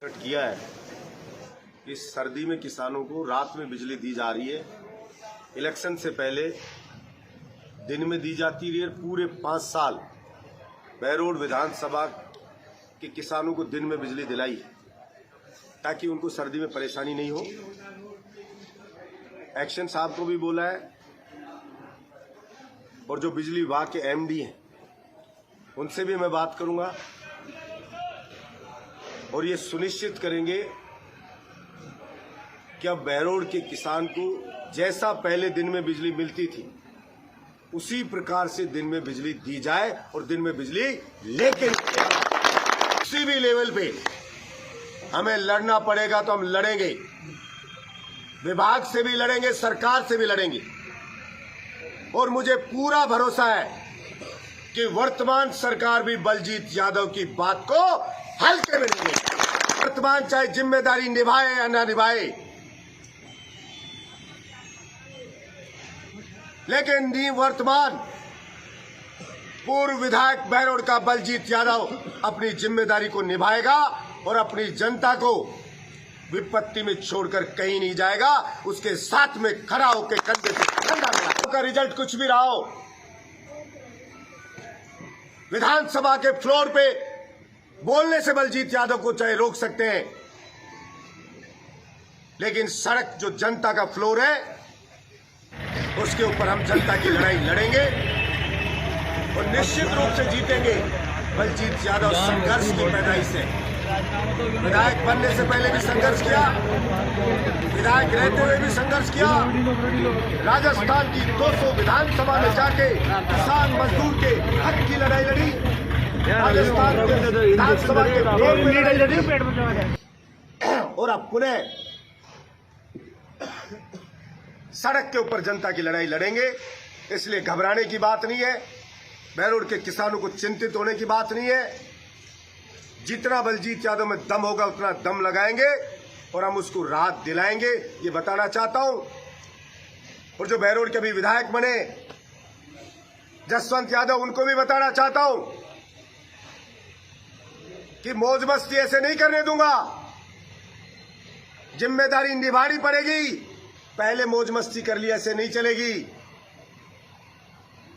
किया है कि सर्दी में किसानों को रात में बिजली दी जा रही है। इलेक्शन से पहले दिन में दी जाती रही है। पूरे 5 साल बहरोड विधानसभा के किसानों को दिन में बिजली दिलाई ताकि उनको सर्दी में परेशानी नहीं हो। एक्शन साहब को भी बोला है और जो बिजली विभाग के एमडी हैं उनसे भी मैं बात करूंगा और ये सुनिश्चित करेंगे कि अब बहरोड के किसान को जैसा पहले दिन में बिजली मिलती थी उसी प्रकार से दिन में बिजली दी जाए और दिन में बिजली लेकिन किसी भी लेवल पे हमें लड़ना पड़ेगा तो हम लड़ेंगे, विभाग से भी लड़ेंगे, सरकार से भी लड़ेंगे। और मुझे पूरा भरोसा है कि वर्तमान सरकार भी बलजीत यादव की बात को हल्के में नहीं लेगी। वर्तमान चाहे जिम्मेदारी निभाए या ना निभाए, लेकिन वर्तमान पूर्व विधायक बहरोड का बलजीत यादव अपनी जिम्मेदारी को निभाएगा और अपनी जनता को विपत्ति में छोड़कर कहीं नहीं जाएगा। उसके साथ में खड़ा होकर कंधे से कंधा मिला का रिजल्ट कुछ भी रहा हो, विधानसभा के फ्लोर पे बोलने से बलजीत यादव को चाहे रोक सकते हैं, लेकिन सड़क जो जनता का फ्लोर है उसके ऊपर हम जनता की लड़ाई लड़ेंगे और निश्चित रूप से जीतेंगे। बलजीत यादव संघर्ष की पैदाइश है। विधायक बनने से पहले भी संघर्ष किया, विधायक रहते हुए भी संघर्ष किया। राजस्थान की 200 विधानसभा में जाके किसान मजदूर के हक की लड़ाई लड़ी, राजस्थान के विधानसभा के फ्लोर में लड़ाई लड़ी और अब पुनः सड़क के ऊपर जनता की लड़ाई लड़ेंगे। इसलिए घबराने की बात नहीं है, बहरोड के किसानों को चिंतित होने की बात नहीं है। जितना बलजीत यादव में दम होगा उतना दम लगाएंगे और हम उसको राहत दिलाएंगे, ये बताना चाहता हूं। और जो बहरोड के अभी विधायक बने जसवंत यादव, उनको भी बताना चाहता हूं कि मौज मस्ती ऐसे नहीं करने दूंगा, जिम्मेदारी निभानी पड़ेगी। पहले मौज मस्ती कर लिया ऐसे नहीं चलेगी,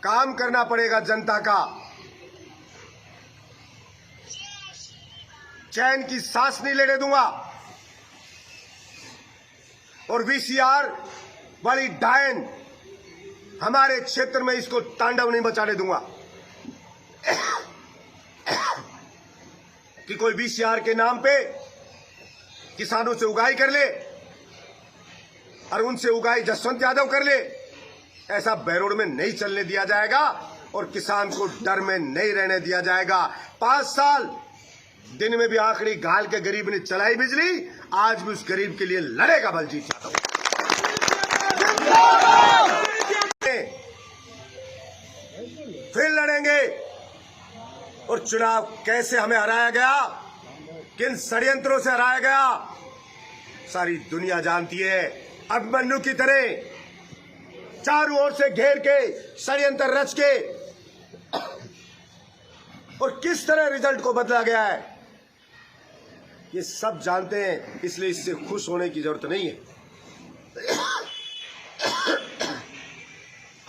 काम करना पड़ेगा जनता का। चैन की सांस नहीं लेने दूंगा और वीसीआर वाली डायन हमारे क्षेत्र में इसको तांडव नहीं मचाने दूंगा कि कोई वीसीआर के नाम पे किसानों से उगाही कर ले और उनसे उगाही जसवंत यादव कर ले। ऐसा बहरोड में नहीं चलने दिया जाएगा और किसान को डर में नहीं रहने दिया जाएगा। 5 साल दिन में भी आखिरी घाल के गरीब ने चलाई बिजली, आज भी उस गरीब के लिए लड़ेगा बलजीत यादव। फिर लड़ेंगे और चुनाव कैसे हमें हराया गया, किन षड्यंत्रों से हराया गया, सारी दुनिया जानती है। अभिमन्यु की तरह चारों ओर से घेर के षड्यंत्र रच के और किस तरह रिजल्ट को बदला गया है ये सब जानते हैं, इसलिए इससे खुश होने की जरूरत नहीं है।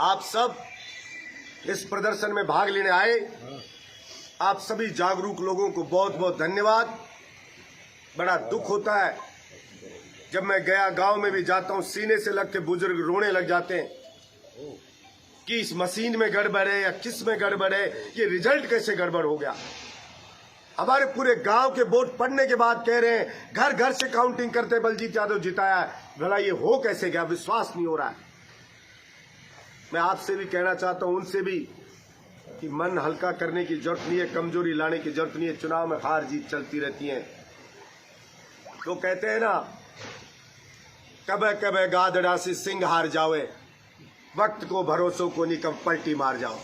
आप सब इस प्रदर्शन में भाग लेने आए, आप सभी जागरूक लोगों को बहुत बहुत धन्यवाद। बड़ा दुख होता है जब मैं गया गांव में भी जाता हूं, सीने से लग के बुजुर्ग रोने लग जाते हैं कि इस मशीन में गड़बड़ है या किस में गड़बड़ है, ये रिजल्ट कैसे गड़बड़ हो गया। हमारे पूरे गांव के वोट पड़ने के बाद कह रहे हैं घर घर से काउंटिंग करते बलजीत यादव जिताया है, भला ये हो कैसे गया, विश्वास नहीं हो रहा है। मैं आपसे भी कहना चाहता हूं, उनसे भी, कि मन हल्का करने की जरूरत नहीं है, कमजोरी लाने की जरूरत नहीं है। चुनाव में हार जीत चलती रहती है। तो कहते हैं ना, कबे कबे गादड़ा से सिंह हार जावे, वक्त को भरोसों को निकम पलटी मार जाओ।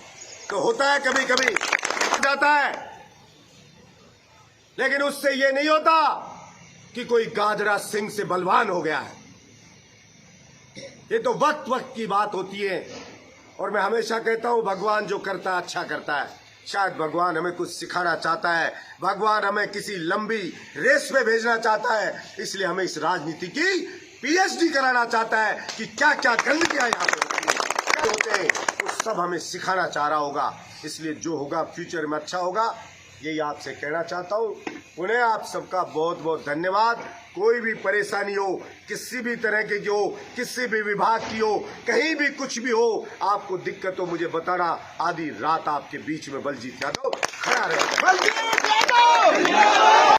तो होता है कभी कभी जाता है, लेकिन उससे ये नहीं होता कि कोई गादड़ा सिंह से बलवान हो गया है। ये तो वक्त वक्त की बात होती है। और मैं हमेशा कहता हूं, भगवान जो करता है अच्छा करता है। शायद भगवान हमें कुछ सिखाना चाहता है, भगवान हमें किसी लंबी रेस में भेजना चाहता है, इसलिए हमें इस राजनीति की पीएचडी कराना चाहता है कि क्या क्या गंदगियां यहाँ पे होते हैं, वो सब हमें सिखाना चाह रहा होगा। इसलिए जो होगा फ्यूचर में अच्छा होगा, यही आपसे कहना चाहता हूँ। उन्हें आप सबका बहुत बहुत धन्यवाद। कोई भी परेशानी हो, किसी भी तरह की हो, किसी भी विभाग की हो, कहीं भी कुछ भी हो, आपको दिक्कत हो मुझे बताना। आधी रात आपके बीच में बलजीत यादव खड़ा रहेगा।